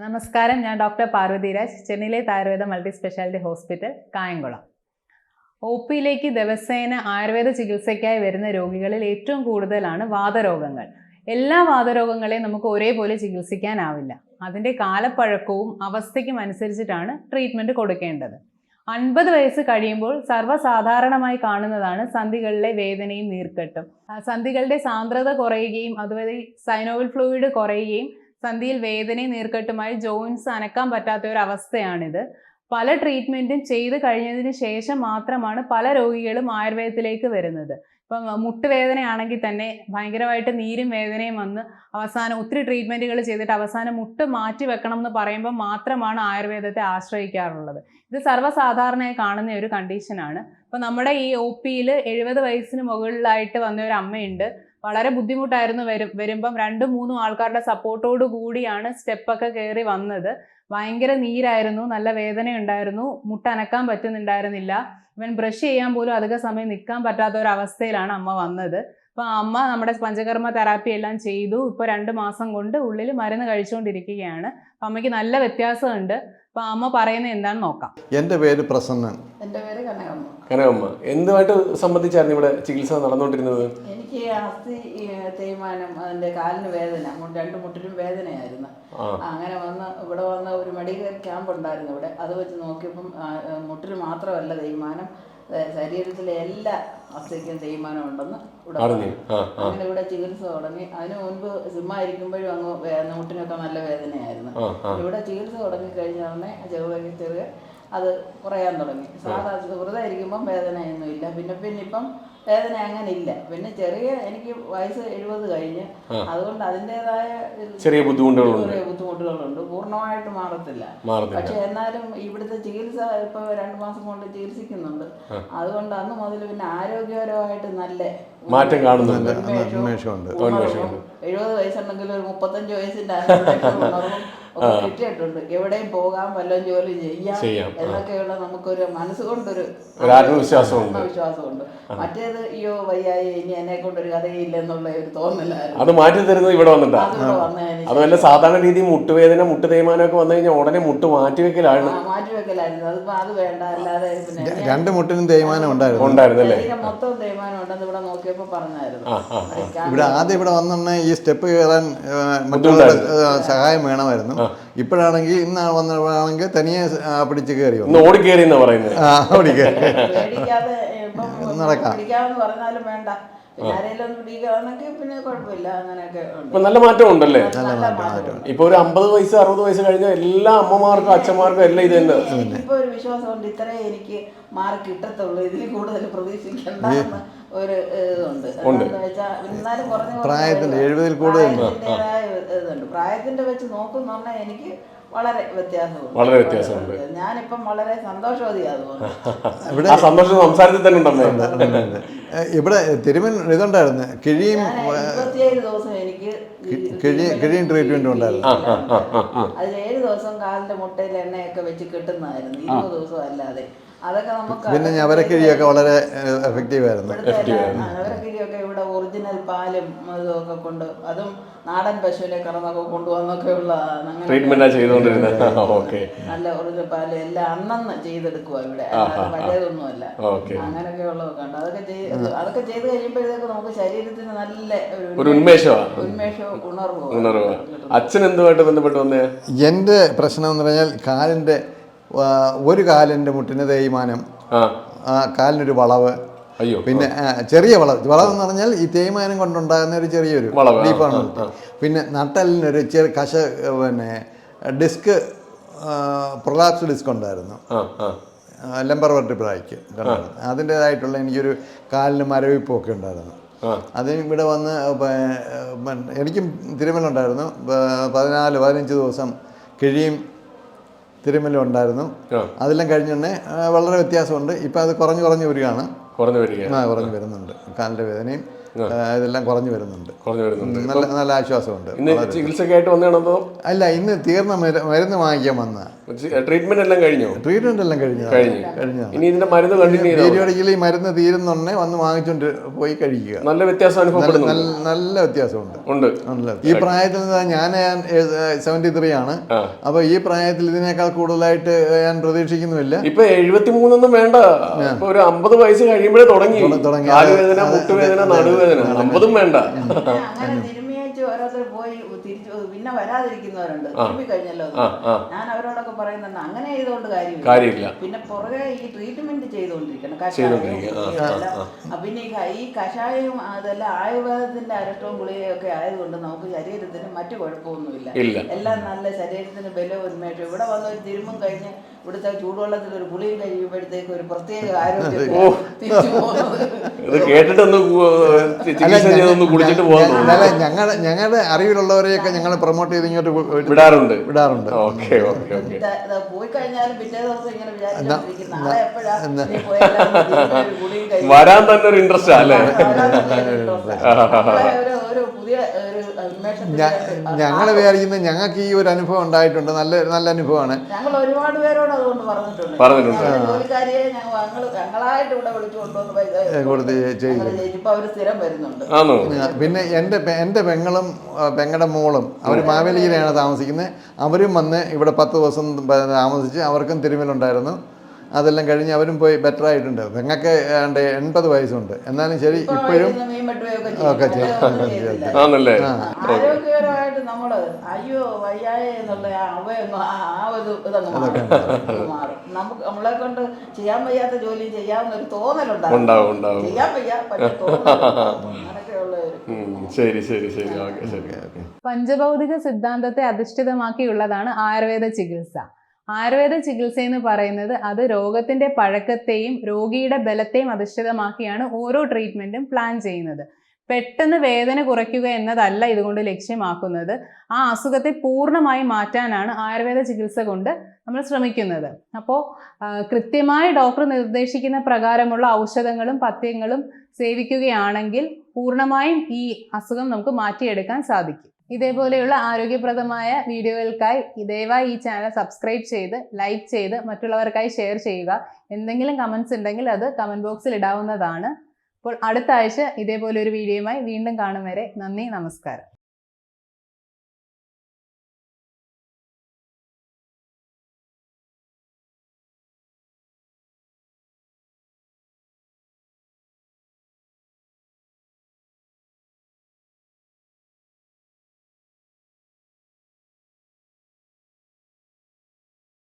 നമസ്കാരം, ഞാൻ ഡോക്ടർ പാർവതി രാജ്, ചെന്നൈയിലെ Ayurveda multi speciality hospital Kayamkulam. ഒപിയിലേക്ക് ദിവസേന ആയുർവേദ ചികിത്സയ്ക്കായി വരുന്ന രോഗികളിൽ ഏറ്റവും കൂടുതലാണ് വാതരോഗങ്ങൾ. എല്ലാ വാതരോഗങ്ങളെയും നമുക്ക് ഒരേപോലെ ചികിത്സിക്കാനാവില്ല. അതിൻ്റെ കാലപ്പഴക്കവും അവസ്ഥയ്ക്കും അനുസരിച്ചിട്ടാണ് ട്രീറ്റ്മെൻറ്റ് കൊടുക്കേണ്ടത്. 50 വയസ്സ് കഴിയുമ്പോൾ സർവ്വസാധാരണമായി കാണുന്നതാണ് സന്ധികളിലെ വേദനയും നീർക്കെട്ടും. സന്ധികളുടെ സാന്ദ്രത കുറയുകയും അതുവഴി സൈനോവിയൽ ഫ്ലൂയിഡ് കുറയുകയും സന്ധിയിൽ വേദനയും നീർക്കെട്ടുമായി ജോയിൻസ് അനക്കാൻ പറ്റാത്ത ഒരു അവസ്ഥയാണിത്. പല ട്രീറ്റ്മെൻറ്റും ചെയ്ത് കഴിഞ്ഞതിന് ശേഷം മാത്രമാണ് പല രോഗികളും ആയുർവേദത്തിലേക്ക് വരുന്നത്. ഇപ്പം മുട്ടുവേദനയാണെങ്കിൽ തന്നെ ഭയങ്കരമായിട്ട് നീരും വേദനയും വന്ന് അവസാനം ഒത്തിരി ട്രീറ്റ്മെൻറ്റുകൾ ചെയ്തിട്ട് അവസാനം മുട്ട് മാറ്റി വെക്കണം എന്ന് പറയുമ്പോൾ മാത്രമാണ് ആയുർവേദത്തെ ആശ്രയിക്കാറുള്ളത്. ഇത് സർവ്വസാധാരണയായി കാണുന്ന ഒരു കണ്ടീഷനാണ്. ഇപ്പോൾ നമ്മുടെ ഈ OPയിൽ 70 വയസ്സിന് മുകളിലായിട്ട് വന്ന ഒരു അമ്മയുണ്ട്. വളരെ ബുദ്ധിമുട്ടായിരുന്നു വരുമ്പം 2-3 ആൾക്കാരുടെ സപ്പോർട്ടോട് കൂടിയാണ് സ്റ്റെപ്പൊക്കെ കയറി വന്നത്. ഭയങ്കര നീരായിരുന്നു, നല്ല വേദന ഉണ്ടായിരുന്നു, മുട്ടനക്കാൻ പറ്റുന്നുണ്ടായിരുന്നില്ല. ഇവൻ ബ്രഷ് ചെയ്യാൻ പോലും അധിക സമയം നിൽക്കാൻ പറ്റാത്ത ഒരു അവസ്ഥയിലാണ് അമ്മ വന്നത്. അപ്പോൾ അമ്മ നമ്മുടെ പഞ്ചകർമ്മ തെറാപ്പി എല്ലാം ചെയ്തു. ഇപ്പോൾ 2 മാസം കൊണ്ട് ഉള്ളിൽ മരുന്ന് കഴിച്ചുകൊണ്ടിരിക്കുകയാണ്. അപ്പം അമ്മയ്ക്ക് നല്ല വ്യത്യാസമുണ്ട്. അപ്പം അമ്മ പറയുന്നത് എന്താണെന്ന് നോക്കാം. എൻ്റെ പേര് പ്രസന്നൻ. എൻ്റെ പേര് കനകമ്മ. കനകമ്മ, എന്തുമായിട്ട് സംബന്ധിച്ചായിരുന്നു ഇവിടെ ചികിത്സ നടന്നുകൊണ്ടിരുന്നത്? എനിക്ക് അസ്ഥി തേയ്മാനം, അതിൻ്റെ കാലിന് വേദന, 2 മുട്ടിലും വേദനയായിരുന്നു. അങ്ങനെ ഇവിടെ വന്ന ഒരു മെഡിക്കൽ ക്യാമ്പ് ഉണ്ടായിരുന്നു ഇവിടെ. അത് വെച്ച് നോക്കിയപ്പം മുട്ടിൽ മാത്രമല്ല തേയ്മാനം, ശരീരത്തിലെ എല്ലാ അസ്ഥിക്കും തേയ്മാനം ഉണ്ടെന്ന് ഇവിടെ അങ്ങനെ ഇവിടെ ചികിത്സ തുടങ്ങി. അതിന് മുൻപ് സിമ്മായിരിക്കുമ്പോഴും അങ്ങ് മുട്ടിനൊക്കെ നല്ല വേദനയായിരുന്നു. ഇവിടെ ചികിത്സ തുടങ്ങി കഴിഞ്ഞാൽ ചെറിയ അത് കുറയാൻ തുടങ്ങി. സാധാരണ വെറുതെ ഇരിക്കുമ്പം വേദനയൊന്നുമില്ല. പിന്നെ ഇപ്പം വേദന അങ്ങനെ ഇല്ല. പിന്നെ എനിക്ക് വയസ്സ് 70 കഴിഞ്ഞ്, അതുകൊണ്ട് അതിൻ്റെതായ ചെറിയ ബുദ്ധിമുട്ടുകളുണ്ട്. പൂർണ്ണമായിട്ട് മാറത്തില്ല. പക്ഷെ എന്നാലും ഇവിടുത്തെ ചികിത്സ ഇപ്പൊ 2 മാസം കൊണ്ട് ചികിത്സിക്കുന്നുണ്ട്. അതുകൊണ്ട് അന്ന് മുതൽ പിന്നെ ആരോഗ്യപരമായിട്ട് നല്ല മാറ്റം കാണുന്നുണ്ട്. 70 വയസ്സുണ്ടെങ്കിൽ ഒരു 35 വയസ്സിന്റെ ഉണർവും കിട്ടിയിട്ടുണ്ട്. എവിടെയും പോകാം, വല്ലതും ജോലി ചെയ്യാം എന്നൊക്കെയുള്ള നമുക്കൊരു മനസ്സുകൊണ്ടൊരു ആത്മവിശ്വാസമുണ്ട്. മറ്റേത് അയ്യോ വയ്യായി, ഇനി എന്നെ കൊണ്ടൊരു കഥയില്ല എന്നുള്ള ഒരു തോന്നലായിരുന്നു. അത് മാറ്റി തരുന്നത് ഇവിടെ വന്നിട്ടാ. അതുപോലെ സാധാരണ രീതി മുട്ടുവേദന, മുട്ട് തേയ്മാനം ഒക്കെ വന്നു കഴിഞ്ഞാൽ ഉടനെ മുട്ട് മാറ്റിവെക്കലായിരുന്നു. അതിപ്പോ അത് വേണ്ട, അല്ലാതെ പിന്നെ 2 മുട്ടിനും തേയ്മാനം ഉണ്ടായിരുന്നല്ലേ? മൊത്തം തേയ്മാനം ഉണ്ടെന്ന് ഇവിടെ നോക്കിയപ്പോ പറഞ്ഞായിരുന്നു. ഇവിടെ ആദ്യം ഇവിടെ വന്നിട്ടുണ്ടെ ഈ സ്റ്റെപ്പ് കയറാൻ മറ്റുള്ളവരുടെ സഹായം വേണമായിരുന്നു. ഇപ്പോഴാണെങ്കിൽ വന്നപ്പോഴാണെങ്കിൽ തനിയെ പിടിച്ച് കയറി ഓടിക്കേറി എന്നാ പറയുന്നത്. പിടിക്കാമെന്ന് പറഞ്ഞാലും വേണ്ട, പിന്നെ കുഴപ്പമില്ല. അങ്ങനെയൊക്കെ നല്ല മാറ്റം ഉണ്ടല്ലേ? ഇപ്പൊ ഒരു 50 വയസ്സ് 60 വയസ്സ് കഴിഞ്ഞ എല്ലാ അമ്മമാർക്കും അച്ഛന്മാർക്കും എല്ലാം ഇത് തന്നെ. ഇപ്പൊ ഒരു വിശ്വാസമുണ്ട്, ഇത്രേ എനിക്ക് മാർക്ക് കിട്ടത്തുള്ളൂ, ഇതിൽ കൂടുതൽ പ്രതീക്ഷിക്കണ്ട ഒരു ഇതുണ്ട്. എന്നാലും പ്രായത്തിൽ 70 കൂടുതൽ ഇതുണ്ട്. പ്രായത്തിന്റെ വെച്ച് നോക്കുന്ന എനിക്ക് വളരെ വ്യത്യാസമുണ്ട്. ഞാനിപ്പം വളരെ സന്തോഷവതിയാകുന്നു. സംസാരത്തിൽ തന്നെ ഇവിടെ തിരുമൻ ഇതുണ്ടായിരുന്നു, കിഴിയും 27 ദിവസം എനിക്ക് കിഴിയും ട്രീറ്റ്മെന്റ് ഉണ്ടായിരുന്നു. അതിൽ 7 ദിവസം കാലിന്റെ മുട്ടയിൽ എണ്ണയൊക്കെ വെച്ച് കിട്ടുന്നതായിരുന്നു, 20 ദിവസം അല്ലാതെ. അതൊക്കെ നമുക്ക് പിന്നെ ഞവരക്കിഴിയൊക്കെ വളരെ എഫക്റ്റീവ് ആയിരുന്നു. ഞവരക്കിഴിയൊക്കെ ഇവിടെ ഒറിജിനൽ പാലും ഇതൊക്കെ കൊണ്ട്, അതും നാടൻ പശുവിനെ കറന്നൊക്കെ കൊണ്ടുവന്നൊക്കെ ഉള്ളതാണ്. നല്ല ഒറിജിനൽ പാല് എല്ലാം അന്നന്ന് ചെയ്തെടുക്കുക ഇവിടെ, പഴയതൊന്നുമല്ല. അങ്ങനെയൊക്കെ ഉള്ളതൊക്കെ ഉണ്ട്. അതൊക്കെ ചെയ്ത് കഴിയുമ്പോഴത്തേക്ക് നമുക്ക് ശരീരത്തിന് നല്ല ഒരു ഉന്മേഷവും ഉണർവും. അച്ഛൻ എന്തുമായിട്ട് ബന്ധപ്പെട്ട് വന്നേ? എൻ്റെ പ്രശ്നം എന്ന് പറഞ്ഞാൽ കാലിൻ്റെ ഒരു കാലിൻ്റെ മുട്ടിന് തേയ്മാനം, കാലിനൊരു വളവ്, പിന്നെ ചെറിയ വളവ് എന്ന് പറഞ്ഞാൽ ഈ തേയ്മാനം കൊണ്ടുണ്ടാകുന്ന ഒരു ചെറിയൊരു ഡീപ്പാണ്. പിന്നെ നട്ടലിനൊരു പിന്നെ ഡിസ്ക്, പ്രൊലാപ്സ് ഡിസ്ക് ഉണ്ടായിരുന്നു, ലംബർ വെർട്ടിബ്രയ്ക്ക് അതിൻ്റേതായിട്ടുള്ള എനിക്കൊരു കാലിന് മരവിപ്പൊക്കെ ഉണ്ടായിരുന്നു. അതിന് ഇവിടെ വന്ന് എനിക്കും തിരുമലുണ്ടായിരുന്നു. 14-15 ദിവസം കിഴിയും തിരുമലും ഉണ്ടായിരുന്നു. അതെല്ലാം കഴിഞ്ഞുതന്നെ വളരെ വ്യത്യാസമുണ്ട്. ഇപ്പം അത് കുറഞ്ഞു വരികയാണ്. കുറഞ്ഞു വരുന്നുണ്ട്. കാലിൻ്റെ വേദനയും ഇതെല്ലാം കുറഞ്ഞു വരുന്നുണ്ട്. നല്ല നല്ല ആശ്വാസമുണ്ട്. ചികിത്സക്കായിട്ട് വന്നതാണോ? അല്ല, ഇന്ന് തീർന്ന മരുന്ന് വാങ്ങിക്കാൻ വന്ന. ട്രീറ്റ്മെന്റ് എല്ലാം കഴിഞ്ഞോ? ട്രീറ്റ്മെന്റ് എല്ലാം കഴിഞ്ഞു. ഇനി ഇതിന്റെ മരുന്ന് കണ്ടിന്യൂ പീരിയോഡിക്കലി മരുന്ന് തീരുന്നുണ്ടെ വന്ന് വാങ്ങിച്ചോണ്ട് പോയി കഴിക്കുക. നല്ല വ്യത്യാസം അനുഭവപ്പെടുന്നു. നല്ല വ്യത്യാസമുണ്ട്. ഈ പ്രായത്തിൽ ഞാൻ 73 ആണ്. അപ്പൊ ഈ പ്രായത്തിൽ ഇതിനേക്കാൾ കൂടുതലായിട്ട് ഞാൻ പ്രതീക്ഷിക്കുന്നുമില്ല. ഇപ്പൊ 73 വേണ്ട, ഇപ്പൊ ഒരു 50 വയസ്സ് കഴിയുമ്പോഴേ തുടങ്ങി കാലുവേദന, മുട്ടുവേദന, നടുവേദന. 50 വേണ്ട. അങ്ങനെ തിരുമിയേച്ച് ഓരോരുത്തർ പോയി തിരിച്ചു പിന്നെ വരാതിരിക്കുന്നവരുണ്ട്. തിരുമ്മി കഴിഞ്ഞല്ലോ. ഞാൻ അവരോടൊക്കെ പറയുന്നുണ്ട് അങ്ങനെ ചെയ്തുകൊണ്ട് കാര്യമില്ല. പിന്നെ പുറകെ ഈ ട്രീറ്റ്മെന്റ് ചെയ്തുകൊണ്ടിരിക്കണം. കഷായം പിന്നെ ഈ കഷായം അതെല്ലാം ആയുർവേദത്തിന്റെ അരട്ടവും ഗുളികയും ഒക്കെ ആയതുകൊണ്ട് നമുക്ക് ശരീരത്തിന് മറ്റു കുഴപ്പമൊന്നുമില്ല. എല്ലാം നല്ല ശരീരത്തിന് ബലവും ഉന്മേഷവും. ഇവിടെ വന്ന് ഒരു തിരുമും കഴിഞ്ഞ് ഇവിടുത്തെ ചൂടുവെള്ളത്തിൽ ഒരു ഗുളിയും കഴിയുമ്പോഴത്തേക്ക് ഒരു പ്രത്യേക ആരോഗ്യം തിരിച്ചു പോകുന്നത് ഞങ്ങളുടെ അറിവിലുള്ളവരെയൊക്കെ ഞങ്ങൾ പ്രൊമോട്ട് ചെയ്ത് ഇങ്ങോട്ട് വിടാറുണ്ട്. പോയി കഴിഞ്ഞാലും പിറ്റേ ദിവസം ഇങ്ങനെ വിചാരിച്ചിരിക്കും നാളെ എപ്പോഴാ വരാൻ തന്നെ ഒരു ഇൻട്രസ്റ്റ് അല്ലേ? ഞങ്ങൾ വിചാരിക്കുന്നത് ഞങ്ങൾക്ക് ഈ ഒരു അനുഭവം ഉണ്ടായിട്ടുണ്ട്. നല്ല അനുഭവമാണ്. ഞങ്ങൾ ഒരുപാട് പേരോട് അതുകൊണ്ട് പറഞ്ഞിട്ടുണ്ട്. ജോലിക്കാരിയെ ഞങ്ങളായിട്ട് ഇവിടെ വിളിച്ചു കൊണ്ടുവന്ന് പൈസ ഇപ്പൊ അവര് സ്ഥിരം വരുന്നുണ്ട്. പിന്നെ എൻ്റെ പെങ്ങളും പെങ്ങളുടെ മോളും അവർ മാവേലിയിലാണ് താമസിക്കുന്നത്. അവരും വന്ന് ഇവിടെ 10 ദിവസം താമസിച്ച് അവർക്കും തിരുമലുണ്ടായിരുന്നു. അതെല്ലാം കഴിഞ്ഞ് അവരും പോയി ബെറ്റർ ആയിട്ടുണ്ട്. പെങ്ങൾക്ക് 80 വയസ്സുണ്ട്. എന്നാലും ശരി ഇപ്പോഴും ഒക്കെ ആരോഗ്യപരമായിട്ട് നമ്മള് അയ്യോ വയ്യായ എന്നുള്ള ആ ഒരു ഇതങ്ങ് മാറും. നമുക്ക് നമ്മളെ കൊണ്ട് ചെയ്യാൻ വയ്യാത്ത ജോലി ചെയ്യാവുന്ന ഒരു തോന്നലുണ്ടാവും. ചെയ്യാൻ വയ്യ പക്ഷെ അങ്ങനെയൊക്കെയുള്ള പഞ്ചഭൗതിക സിദ്ധാന്തത്തെ അധിഷ്ഠിതമാക്കിയുള്ളതാണ് ആയുർവേദ ചികിത്സ. ആയുർവേദ ചികിത്സ എന്ന് പറയുന്നത് അത് രോഗത്തിന്റെ പഴക്കത്തെയും രോഗിയുടെ ബലത്തെയും അധിഷ്ഠിതമാക്കിയാണ് ഓരോ ട്രീറ്റ്മെന്റും പ്ലാൻ ചെയ്യുന്നത്. പെട്ടെന്ന് വേദന കുറയ്ക്കുക എന്നതല്ല ഇതുകൊണ്ട് ലക്ഷ്യമാക്കുന്നത്. ആ അസുഖത്തെ പൂർണ്ണമായി മാറ്റാനാണ് ആയുർവേദ ചികിത്സ കൊണ്ട് നമ്മൾ ശ്രമിക്കുന്നത്. അപ്പോൾ കൃത്യമായി ഡോക്ടർ നിർദ്ദേശിക്കുന്ന പ്രകാരമുള്ള ഔഷധങ്ങളും പഥ്യങ്ങളും സേവിക്കുകയാണെങ്കിൽ പൂർണ്ണമായും ഈ അസുഖം നമുക്ക് മാറ്റിയെടുക്കാൻ സാധിക്കും. ഇതേപോലെയുള്ള ആരോഗ്യപ്രദമായ വീഡിയോകൾക്കായി ദയവായി ഈ ചാനൽ സബ്സ്ക്രൈബ് ചെയ്ത് ലൈക്ക് ചെയ്ത് മറ്റുള്ളവർക്കായി ഷെയർ ചെയ്യുക. എന്തെങ്കിലും കമൻസ് ഉണ്ടെങ്കിൽ അത് കമൻറ്റ് ബോക്സിൽ ഇടാവുന്നതാണ്. അപ്പോൾ അടുത്ത ആഴ്ച ഇതേപോലെ ഒരു വീഡിയോയുമായി വീണ്ടും കാണും വരെ നന്ദി, നമസ്കാരം.